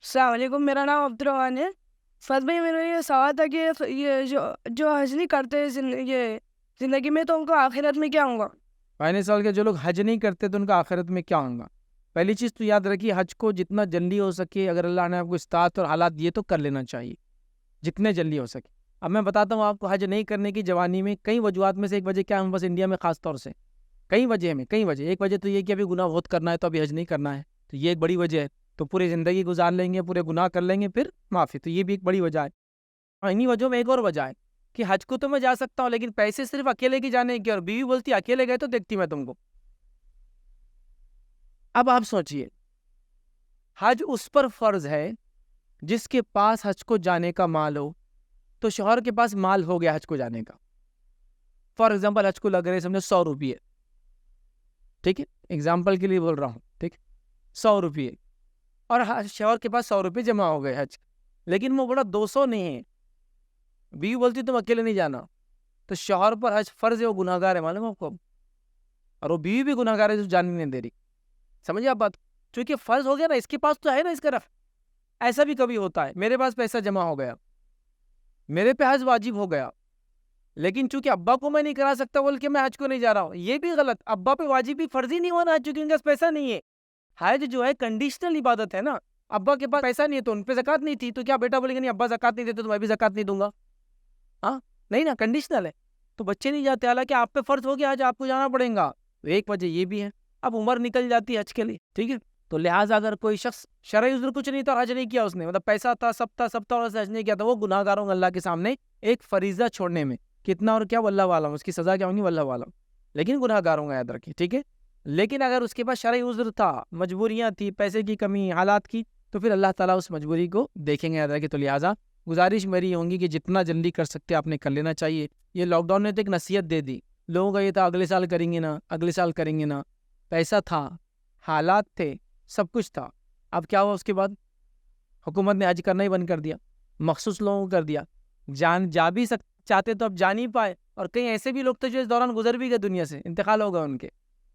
अस्सलाम वालेकुम, मेरा नाम अब्दुर्रहमान है। फ़हद भाई, मेरा ये सवाल था कि ये जो जो हज नहीं करते ये ज़िंदगी में, तो उनको आखिरत में क्या होगा? मैंने सवाल किया, जो लोग हज नहीं करते तो उनका आखिरत में क्या होगा। पहली चीज़ तो याद रखिए, हज को जितना जल्दी हो सके, अगर अल्लाह ने आपको इस्तात और हालात दिए तो कर लेना चाहिए, जितने जल्दी हो सके। अब मैं बताता हूँ आपको, हज नहीं करने की जवानी में कई वजूहत में से एक वजह क्या है, हम बस इंडिया में खास तौर से कई वजह। एक वजह तो ये कि अभी गुनाह बहुत करना है तो अभी हज नहीं करना है, तो ये एक बड़ी वजह है। तो पूरी ज़िंदगी गुजार लेंगे, पूरे गुनाह कर लेंगे, फिर माफ़ी, तो ये भी एक बड़ी वजह है। और इन्हीं वजहों में एक और वजह है कि हज को तो मैं जा सकता हूँ, लेकिन पैसे सिर्फ अकेले की जाने की, और बीवी बोलती अकेले गए तो देखती मैं तुमको। अब आप सोचिए, हज उस पर फर्ज है जिसके पास हज को जाने का माल हो। तो शौहर के पास माल हो गया हज को जाने का, फॉर एग्जाम्पल हज को लग रहे समझो 100 रुपये, ठीक है, एग्जाम्पल के लिए बोल रहा हूँ, ठीक, 100 रुपये, और शौहर के पास 100 रुपये जमा हो गए हज, लेकिन वो बड़ा 200 नहीं है। बीवी बोलती तुम अकेले नहीं जाना, तो शौहर पर हज फर्ज है, वो गुनाहगार है, मालूम है आपको। और वो बीवी भी गुनाहगार है जो जाने नहीं दे रही। समझिए आप बात, क्योंकि फर्ज हो गया ना, इसके पास तो है ना इसका रफ। ऐसा भी कभी होता है, मेरे पास पैसा जमा हो गया, मेरे पे हज वाजिब हो गया, लेकिन चूंकि अब्बा को मैं नहीं करा सकता बोल के मैं हज को नहीं जा रहा हूँ, ये भी गलत। अब्बा पे वाजिब भी फर्जी नहीं होना, चूंकि उनके पास पैसा नहीं है। हज जो है कंडीशनल इबादत है ना। अब्बा के पास पैसा नहीं है तो उन पे ज़कात नहीं थी, तो क्या बेटा बोलेंगे नहीं अब्बा ज़कात नहीं देते तो मैं भी ज़कात नहीं दूंगा? हाँ, नहीं ना, कंडीशनल है। तो बच्चे नहीं जाते, हालांकि आप पे फर्ज हो गया हज, आपको जाना पड़ेगा। तो एक वजह ये भी है। अब उम्र निकल जाती है हज के लिए, ठीक है, तो लिहाजा अगर कोई शख्स शरई उज़्र कुछ नहीं था, हज नहीं किया उसने, मतलब पैसा था, सब था और उसने हज नहीं किया, तो वो गुनाहगार होगा अल्लाह के सामने एक फरीजा छोड़ने में। कितना और क्या, वल्लाह वालम, उसकी सजा क्या होगी, वल्लाह वालम, लेकिन गुनाहगार होगा, याद रखिए, ठीक है। लेकिन अगर उसके पास शरई उज़्र था, मजबूरियां थी, पैसे की कमी, हालात की, तो फिर अल्लाह ताला उस मजबूरी को देखेंगे, याद रखिए। तो लिहाजा गुजारिश मेरी होंगी कि जितना जल्दी कर सकते आपने कर लेना चाहिए। ये लॉकडाउन ने तो एक नसीहत दे दी लोगों का, ये था अगले साल करेंगे ना, अगले साल करेंगे ना। पैसा था, हालात थे, सब कुछ था। अब क्या हुआ उसके बाद, हुकूमत ने हज करना ही बंद कर दिया, मखसूस लोगों को कर दिया। जान जा भी चाहते तो अब जा नहीं पाए, और कई ऐसे भी लोग थे जो इस दौरान गुजर भी गए दुनिया से, इंतकाल हो गया उनके,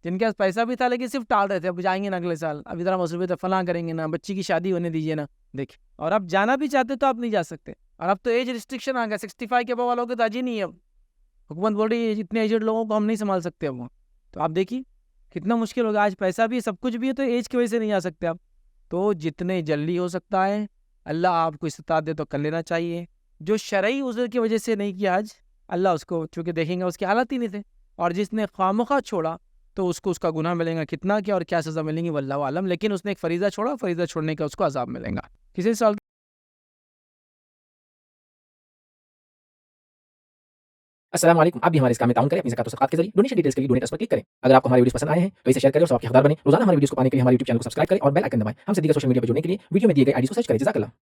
जिनके पास पैसा भी था लेकिन सिर्फ टाल रहे थे, अब जाएंगे ना अगले साल, अब इतना मसरूफियत है, फलां करेंगे ना, बच्ची की शादी होने दीजिए ना। देखिए, और अब जाना भी चाहते तो आप नहीं जा सकते, और अब तो एज रिस्ट्रिक्शन आ गया, 65 के अबव वालों के तो आज ही नहीं है अब। हुकूमत बोल रही है इतने एजड लोगों को हम नहीं संभाल सकते अब वहाँ। तो आप देखिए कितना मुश्किल होगा, आज पैसा भी है, सब कुछ भी है, तो एज की वजह से नहीं आ सकते आप। तो जितने जल्दी हो सकता है, अल्लाह आपको इस्तात दे तो कर लेना चाहिए। जो शरई उज़्र की वजह से नहीं किया हज, अल्लाह उसको चूंकि देखेंगे उसकी हालत ही नहीं थे, और जिसने खामखा छोड़ा तो उसको उसका गुनाह मिलेगा, कितना क्या और क्या सज़ा मिलेंगी वल्लाहु आलम, लेकिन उसने एक फरीज़ा छोड़ा, फरीज़ा छोड़ने का उसको अजाब मिलेगा। किसी सवाल अस्सलाम वालेकुम। आप भी हमारे इस काम में ताउन करें अपनी ज़कात और सदक़ात के ज़रिए। डोनेशन डिटेल्स के लिए डोनेट अस पर क्लिक करें। अगर आपको हमारे वीडियोज़ पसंद आए हैं तो इसे शेयर करें और सबके हकदार बनें। रोज़ाना हमारे वीडियोज़ को पाने के लिए हमारे यूट्यूब चैनल को सब्सक्राइब करें और बेल आइकन दबाएं। हमसे दीगर सोशल मीडिया पर जुड़ने के लिए वीडियो में दिए गए आईडी को सर्च करें। जज़ाकल्लाह।